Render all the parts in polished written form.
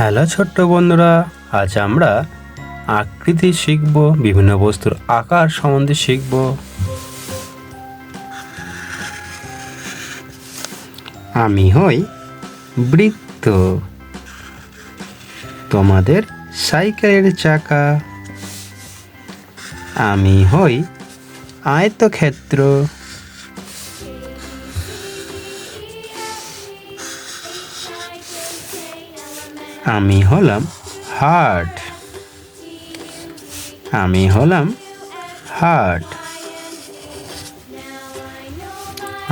Hello ছোট্ট বন্ধুরা, আজ আমরা আকৃতি শিখব, বিভিন্ন বস্তুর আকার সম্বন্ধে শিখব। আমি হই বৃত্ত, তোমাদের সাইকেলের চাকা। আমি হই আয়তক্ষেত্র, আমি হলাম হার্ট। আমি হলাম হার্ট।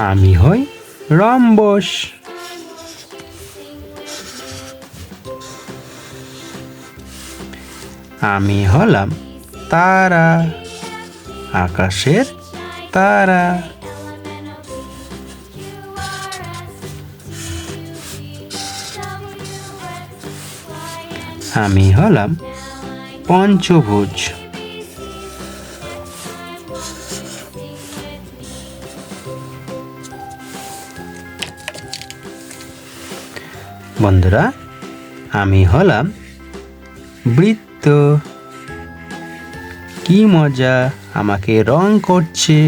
আমি হই রম্বস। আমি হলাম তারা, আকাশের তারা। আমি হলাম পঞ্চভুজ। বন্ধুরা, আমি হলাম বৃত্ত। কি মজা, আমাকে রং করছে।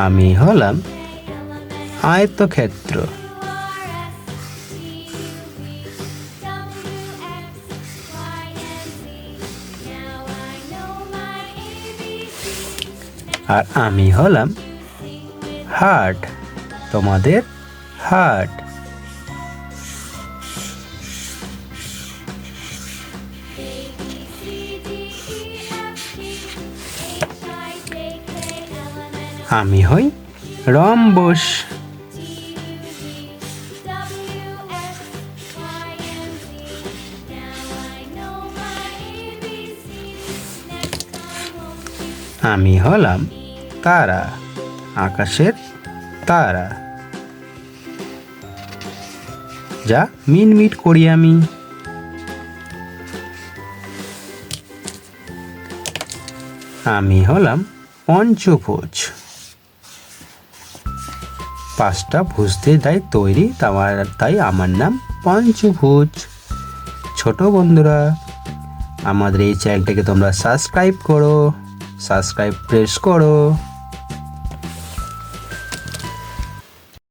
আমি হলাম আয়তক্ষেত্র। আর আমি হলাম হার্ট, তোমাদের হার্ট। আমি হই রম্বস। আমি হলাম তারা, আকাশের তারা। যা মিটমিট করি আমি। আমি হলাম পঞ্চভুজ, পাঁচটা ভুজতে তাই তৈরি, তাই আমার নাম পঞ্চভুজ। ছোট বন্ধুরা, আমাদের এই চ্যানেলটাকে তোমরা সাবস্ক্রাইব করো, সাবস্ক্রাইব প্রেস করো।